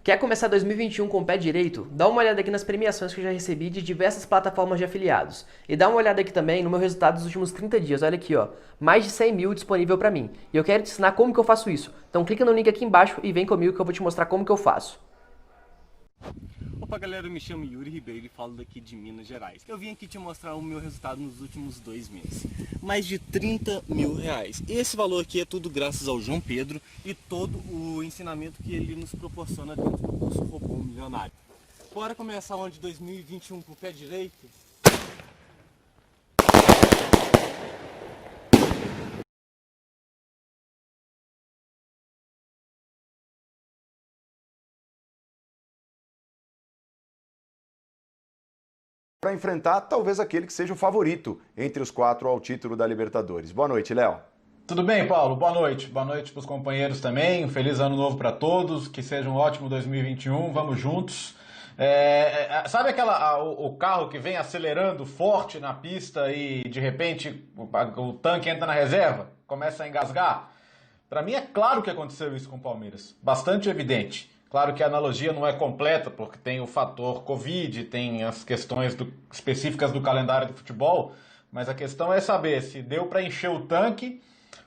Quer começar 2021 com o pé direito? Dá uma olhada aqui nas premiações que eu já recebi de diversas plataformas de afiliados. E dá uma olhada aqui também no meu resultado dos últimos 30 dias. Olha aqui, ó. Mais de 100 mil disponível pra mim. E eu quero te ensinar como que eu faço isso. Então clica no link aqui embaixo e vem comigo que eu vou te mostrar como que eu faço. Opa galera, eu me chamo Yuri Ribeiro e falo daqui de Minas Gerais. Eu vim aqui te mostrar o meu resultado nos últimos 2 meses. Mais de 30 mil reais. Esse valor aqui é tudo graças ao João Pedro e todo o ensinamento que ele nos proporciona dentro do curso Robô Milionário. Bora começar o ano de 2021 com o pé direito? Para enfrentar talvez aquele que seja o favorito entre os quatro ao título da Libertadores. Boa noite, Léo. Tudo bem, Paulo? Boa noite. Boa noite para os companheiros também. Um feliz ano novo para todos. Que seja um ótimo 2021. Vamos juntos. Sabe o carro que vem acelerando forte na pista e de repente o tanque entra na reserva, começa a engasgar? Para mim é claro que aconteceu isso com o Palmeiras. Bastante evidente. Claro que a analogia não é completa, porque tem o fator Covid, tem as questões específicas do calendário do futebol, mas a questão é saber se deu para encher o tanque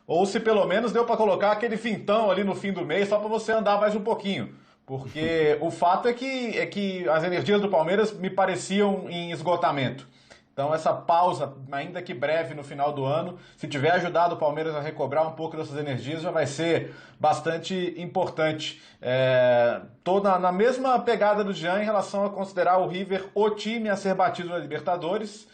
ou se pelo menos deu para colocar aquele vintão ali no fim do mês só para você andar mais um pouquinho. Porque o fato é que as energias do Palmeiras me pareciam em esgotamento. Então essa pausa, ainda que breve no final do ano, se tiver ajudado o Palmeiras a recobrar um pouco dessas energias, já vai ser bastante importante. Tô na mesma pegada do Jean em relação a considerar o River o time a ser batido na Libertadores.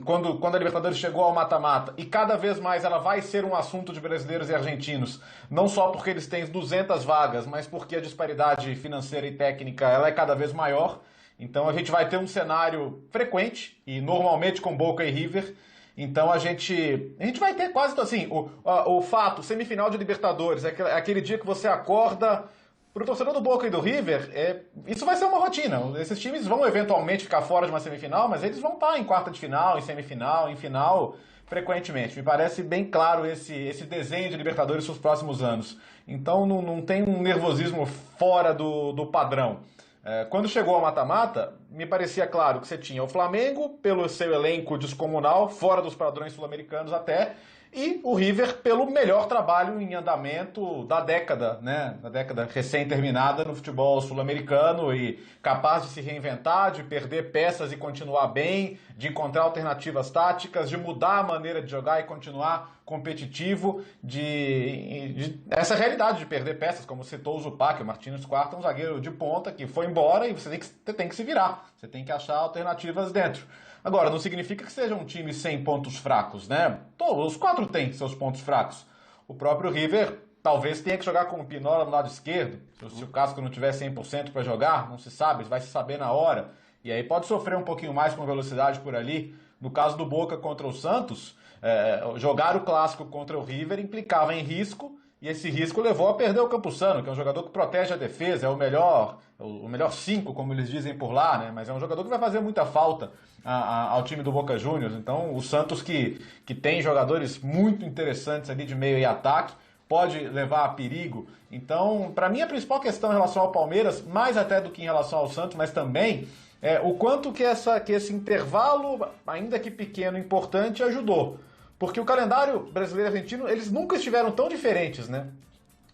Quando a Libertadores chegou ao mata-mata, e cada vez mais ela vai ser um assunto de brasileiros e argentinos, não só porque eles têm 200 vagas, mas porque a disparidade financeira e técnica ela é cada vez maior. Então a gente vai ter um cenário frequente, e normalmente com Boca e River. Então a gente vai ter quase assim, o fato, semifinal de Libertadores, é aquele dia que você acorda. Para o torcedor do Boca e do River, isso vai ser uma rotina. Esses times vão eventualmente ficar fora de uma semifinal, mas eles vão estar em quarta de final, em semifinal, em final, frequentemente. Me parece bem claro esse desenho de Libertadores para os próximos anos. Então não tem um nervosismo fora do padrão. Quando chegou ao mata-mata, me parecia claro que você tinha o Flamengo, pelo seu elenco descomunal, fora dos padrões sul-americanos até, e o River pelo melhor trabalho em andamento da década, né? Da década recém-terminada no futebol sul-americano e capaz de se reinventar, de perder peças e continuar bem, de encontrar alternativas táticas, de mudar a maneira de jogar e continuar competitivo, essa realidade de perder peças, como citou o Zupac, o Martínez Quarta, um zagueiro de ponta que foi embora e você tem que se virar, você tem que achar alternativas dentro. Agora, não significa que seja um time sem pontos fracos, né? Os quatro têm seus pontos fracos. O próprio River talvez tenha que jogar com o Pinola no lado esquerdo. Se o Casco não tiver 100% para jogar, não se sabe, vai se saber na hora. E aí pode sofrer um pouquinho mais com velocidade por ali. No caso do Boca contra o Santos, jogar o clássico contra o River implicava em risco, e esse risco levou a perder o Campuzano, que é um jogador que protege a defesa, é o melhor 5, como eles dizem por lá, né? Mas é um jogador que vai fazer muita falta ao time do Boca Juniors. Então o Santos, que tem jogadores muito interessantes ali de meio e ataque, pode levar a perigo. Então, para mim, a principal questão em relação ao Palmeiras, mais até do que em relação ao Santos, mas também o quanto que esse intervalo, ainda que pequeno, importante, ajudou. Porque o calendário brasileiro e argentino, eles nunca estiveram tão diferentes, né?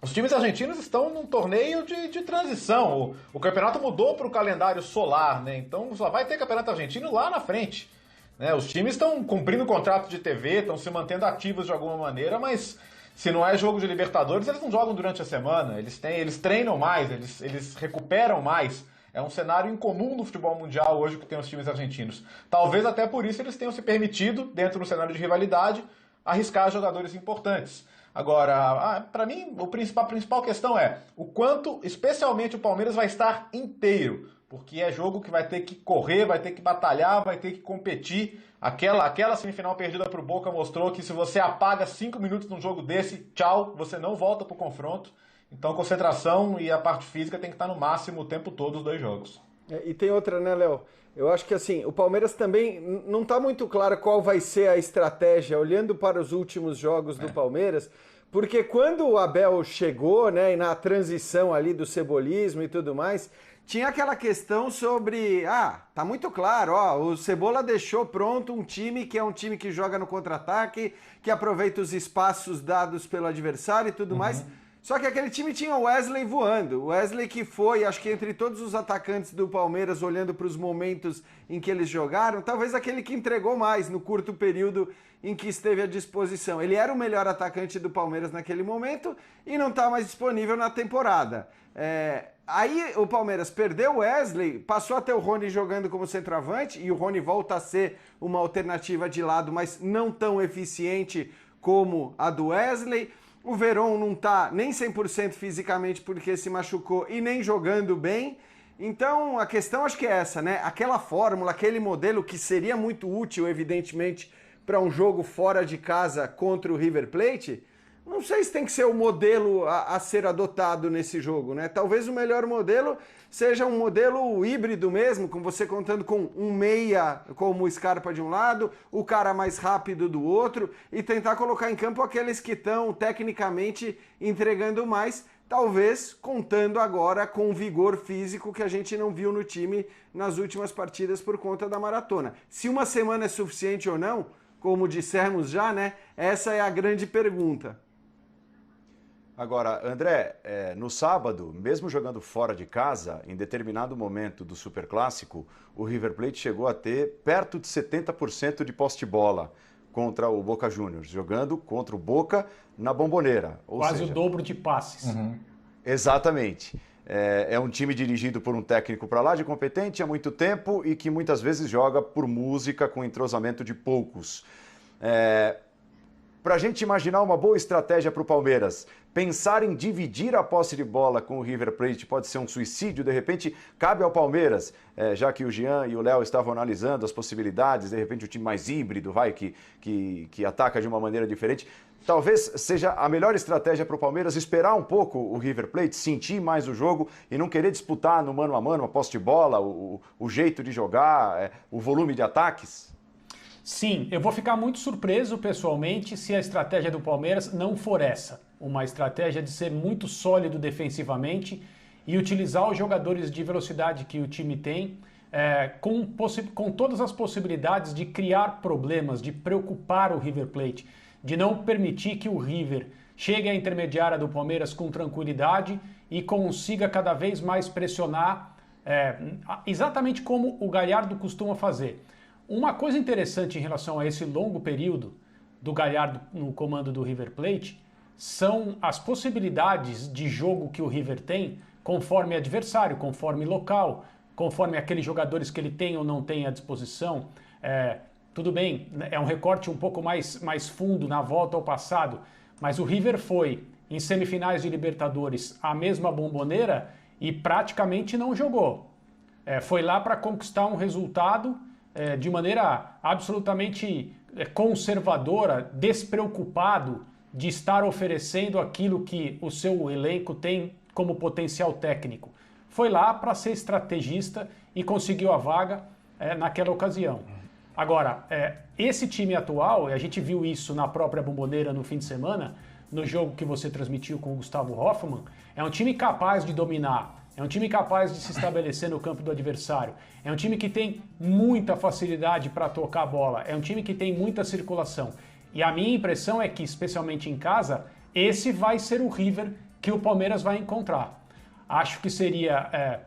Os times argentinos estão num torneio de transição. O campeonato mudou para o calendário solar, né? Então só vai ter campeonato argentino lá na frente, né? Os times estão cumprindo o contrato de TV, estão se mantendo ativos de alguma maneira, mas se não é jogo de Libertadores, eles não jogam durante a semana. Eles treinam mais, eles recuperam mais. É um cenário incomum no futebol mundial hoje que tem os times argentinos. Talvez até por isso eles tenham se permitido, dentro do cenário de rivalidade, arriscar jogadores importantes. Agora, para mim, a principal questão é o quanto, especialmente, o Palmeiras vai estar inteiro. Porque é jogo que vai ter que correr, vai ter que batalhar, vai ter que competir. Aquela semifinal perdida para o Boca mostrou que se você apaga 5 minutos num jogo desse, tchau, você não volta para o confronto. Então, concentração e a parte física tem que estar no máximo o tempo todo os dois jogos. E tem outra, né, Léo? Eu acho que assim, o Palmeiras também não está muito claro qual vai ser a estratégia, olhando para os últimos jogos do Palmeiras, porque quando o Abel chegou, né, e na transição ali do cebolismo e tudo mais, tinha aquela questão sobre, tá muito claro, o Cebola deixou pronto um time que é um time que joga no contra-ataque, que aproveita os espaços dados pelo adversário e tudo mais. Só que aquele time tinha o Wesley voando. O Wesley que foi, acho que entre todos os atacantes do Palmeiras, olhando para os momentos em que eles jogaram, talvez aquele que entregou mais no curto período em que esteve à disposição. Ele era o melhor atacante do Palmeiras naquele momento e não está mais disponível na temporada. Aí o Palmeiras perdeu o Wesley, passou a ter o Rony jogando como centroavante, e o Rony volta a ser uma alternativa de lado, mas não tão eficiente como a do Wesley. O Veron não está nem 100% fisicamente porque se machucou e nem jogando bem. Então a questão acho que é essa, né? Aquela fórmula, aquele modelo que seria muito útil, evidentemente, para um jogo fora de casa contra o River Plate, não sei se tem que ser o modelo a ser adotado nesse jogo, né? Talvez o melhor modelo seja um modelo híbrido mesmo, com você contando com um meia como o Scarpa de um lado, o cara mais rápido do outro, e tentar colocar em campo aqueles que estão tecnicamente entregando mais, talvez contando agora com o vigor físico que a gente não viu no time nas últimas partidas por conta da maratona. Se uma semana é suficiente ou não, como dissemos já, né? Essa é a grande pergunta. Agora, André, no sábado, mesmo jogando fora de casa, em determinado momento do Superclássico, o River Plate chegou a ter perto de 70% de posse de bola contra o Boca Juniors, jogando contra o Boca na Bombonera. Quase o dobro de passes. Exatamente. É um time dirigido por um técnico para lá de competente há muito tempo e que muitas vezes joga por música com entrosamento de poucos. Para a gente imaginar uma boa estratégia para o Palmeiras, pensar em dividir a posse de bola com o River Plate pode ser um suicídio, de repente cabe ao Palmeiras, já que o Jean e o Léo estavam analisando as possibilidades, de repente o time mais híbrido, que ataca de uma maneira diferente. Talvez seja a melhor estratégia para o Palmeiras esperar um pouco o River Plate, sentir mais o jogo e não querer disputar no mano a mano a posse de bola, o jeito de jogar, o volume de ataques. Sim, eu vou ficar muito surpreso pessoalmente se a estratégia do Palmeiras não for essa. Uma estratégia de ser muito sólido defensivamente e utilizar os jogadores de velocidade que o time tem com todas as possibilidades de criar problemas, de preocupar o River Plate, de não permitir que o River chegue à intermediária do Palmeiras com tranquilidade e consiga cada vez mais pressionar, exatamente como o Galhardo costuma fazer. Uma coisa interessante em relação a esse longo período do Galhardo no comando do River Plate são as possibilidades de jogo que o River tem conforme adversário, conforme local, conforme aqueles jogadores que ele tem ou não tem à disposição. Tudo bem, é um recorte um pouco mais fundo na volta ao passado, mas o River foi em semifinais de Libertadores a mesma Bombonera e praticamente não jogou. Foi lá para conquistar um resultado de maneira absolutamente conservadora, despreocupado de estar oferecendo aquilo que o seu elenco tem como potencial técnico. Foi lá para ser estrategista e conseguiu a vaga naquela ocasião. Agora, esse time atual, e a gente viu isso na própria Bombonera no fim de semana, no jogo que você transmitiu com o Gustavo Hoffmann, é um time capaz de dominar, é um time capaz de se estabelecer no campo do adversário, é um time que tem muita facilidade para tocar a bola, é um time que tem muita circulação. E a minha impressão é que, especialmente em casa, esse vai ser o River que o Palmeiras vai encontrar. Acho que seria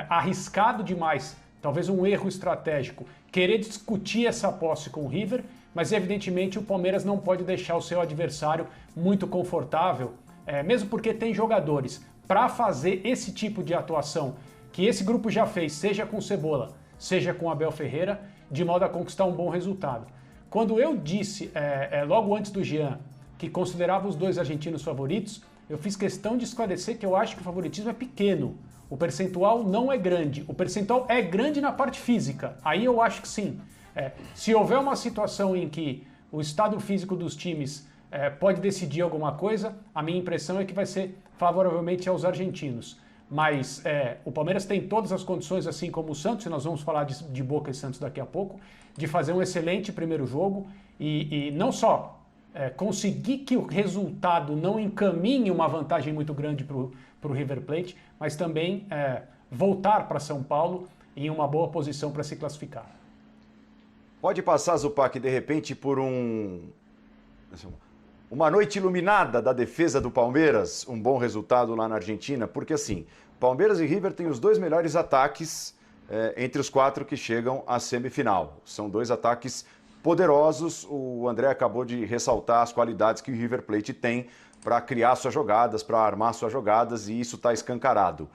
arriscado demais, talvez um erro estratégico, querer discutir essa posse com o River, mas evidentemente o Palmeiras não pode deixar o seu adversário muito confortável, mesmo porque tem jogadores para fazer esse tipo de atuação que esse grupo já fez, seja com Cebola, seja com Abel Ferreira, de modo a conquistar um bom resultado. Quando eu disse, logo antes do Jean, que considerava os dois argentinos favoritos, eu fiz questão de esclarecer que eu acho que o favoritismo é pequeno. O percentual não é grande. O percentual é grande na parte física. Aí eu acho que sim. Se houver uma situação em que o estado físico dos times pode decidir alguma coisa, a minha impressão é que vai ser favoravelmente aos argentinos. Mas o Palmeiras tem todas as condições, assim como o Santos, e nós vamos falar de Boca e Santos daqui a pouco, de fazer um excelente primeiro jogo e não só conseguir que o resultado não encaminhe uma vantagem muito grande para o River Plate, mas também voltar para São Paulo em uma boa posição para se classificar. Pode passar, Zupac, de repente, por uma noite iluminada da defesa do Palmeiras, um bom resultado lá na Argentina, porque assim, Palmeiras e River têm os 2 melhores ataques entre os 4 que chegam à semifinal. São 2 ataques poderosos. O André acabou de ressaltar as qualidades que o River Plate tem para criar suas jogadas, para armar suas jogadas, e isso está escancarado.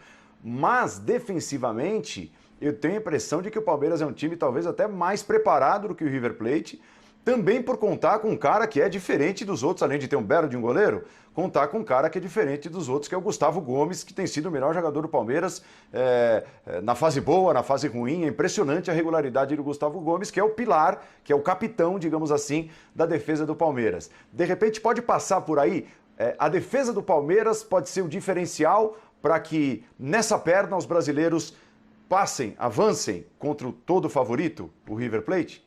Mas, defensivamente, eu tenho a impressão de que o Palmeiras é um time talvez até mais preparado do que o River Plate, também por contar com um cara que é diferente dos outros, além de ter um belo de um goleiro, contar com um cara que é diferente dos outros, que é o Gustavo Gomes, que tem sido o melhor jogador do Palmeiras na fase boa, na fase ruim. É impressionante a regularidade do Gustavo Gomes, que é o pilar, que é o capitão, digamos assim, da defesa do Palmeiras. De repente pode passar por aí, a defesa do Palmeiras pode ser um diferencial para que nessa perna os brasileiros avancem contra o todo favorito, o River Plate?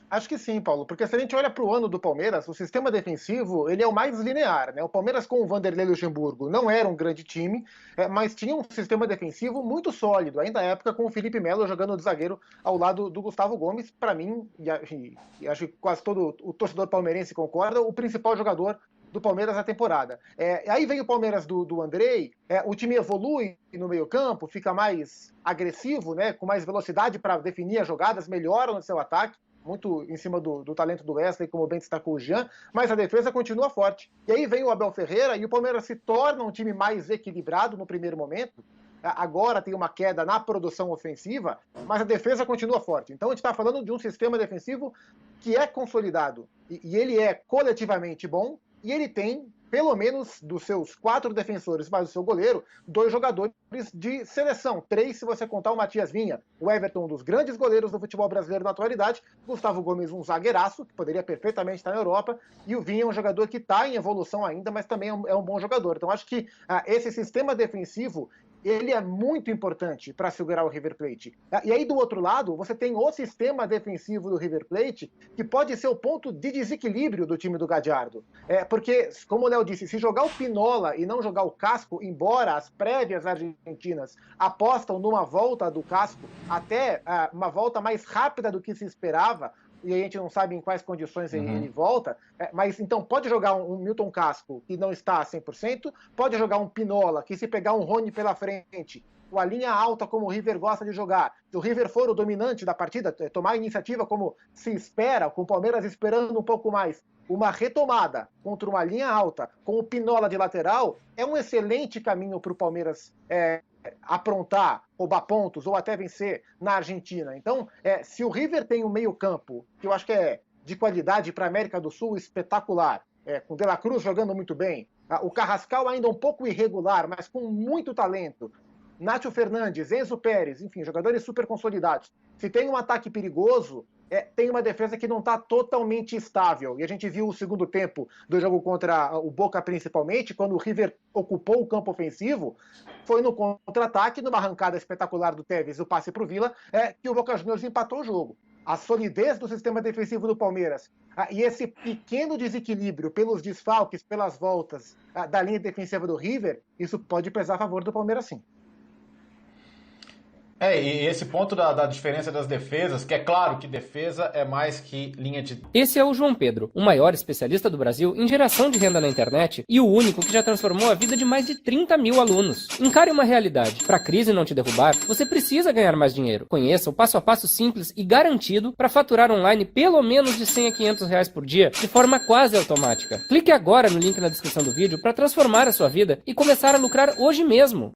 Acho que sim, Paulo, porque se a gente olha para o ano do Palmeiras, o sistema defensivo ele é o mais linear, né? O Palmeiras com o Vanderlei Luxemburgo não era um grande time, mas tinha um sistema defensivo muito sólido, ainda na época com o Felipe Melo jogando de zagueiro ao lado do Gustavo Gomes, para mim, e acho que quase todo o torcedor palmeirense concorda, o principal jogador do Palmeiras na temporada. Aí vem o Palmeiras do Andrei, o time evolui no meio-campo, fica mais agressivo, né? Com mais velocidade para definir as jogadas, melhora no seu ataque, muito em cima do talento do Wesley, como bem destacou o Jean, mas a defesa continua forte. E aí vem o Abel Ferreira e o Palmeiras se torna um time mais equilibrado no primeiro momento. Agora tem uma queda na produção ofensiva, mas a defesa continua forte. Então a gente está falando de um sistema defensivo que é consolidado. E ele é coletivamente bom, e ele tem, pelo menos dos seus 4 defensores, mais o seu goleiro, 2 jogadores de seleção. 3, se você contar o Matias Vinha. O Everton, um dos grandes goleiros do futebol brasileiro na atualidade. Gustavo Gomes, um zagueiraço, que poderia perfeitamente estar na Europa. E o Vinha é um jogador que está em evolução ainda, mas também é um bom jogador. Então acho que esse sistema defensivo ele é muito importante para segurar o River Plate. E aí, do outro lado, você tem o sistema defensivo do River Plate, que pode ser o ponto de desequilíbrio do time do Gadiardo. Porque, como o Léo disse, se jogar o Pinola e não jogar o Casco, embora as prévias argentinas apostam numa volta do Casco, até uma volta mais rápida do que se esperava, e a gente não sabe em quais condições ele volta, mas então pode jogar um Milton Casco que não está a 100%, pode jogar um Pinola, que se pegar um Rony pela frente, com a linha alta como o River gosta de jogar, se o River for o dominante da partida, tomar a iniciativa como se espera, com o Palmeiras esperando um pouco mais, uma retomada contra uma linha alta, com o Pinola de lateral, é um excelente caminho para o Palmeiras aprontar, roubar pontos ou até vencer na Argentina. Então, se o River tem um meio-campo, que eu acho que é de qualidade para a América do Sul espetacular, com o De La Cruz jogando muito bem, o Carrascal ainda um pouco irregular, mas com muito talento, Nátio Fernandes, Enzo Pérez, enfim, jogadores super consolidados. Se tem um ataque perigoso, tem uma defesa que não está totalmente estável. E a gente viu o segundo tempo do jogo contra o Boca, principalmente, quando o River ocupou o campo ofensivo, foi no contra-ataque, numa arrancada espetacular do Tevez, o passe para o Vila, que o Boca Juniors empatou o jogo. A solidez do sistema defensivo do Palmeiras e esse pequeno desequilíbrio pelos desfalques, pelas voltas da linha defensiva do River, isso pode pesar a favor do Palmeiras, sim. E esse ponto da diferença das defesas, que é claro que defesa é mais que linha de... Esse é o João Pedro, o maior especialista do Brasil em geração de renda na internet e o único que já transformou a vida de mais de 30 mil alunos. Encare uma realidade. Para a crise não te derrubar, você precisa ganhar mais dinheiro. Conheça o passo a passo simples e garantido para faturar online pelo menos de 100 a 500 reais por dia, de forma quase automática. Clique agora no link na descrição do vídeo para transformar a sua vida e começar a lucrar hoje mesmo.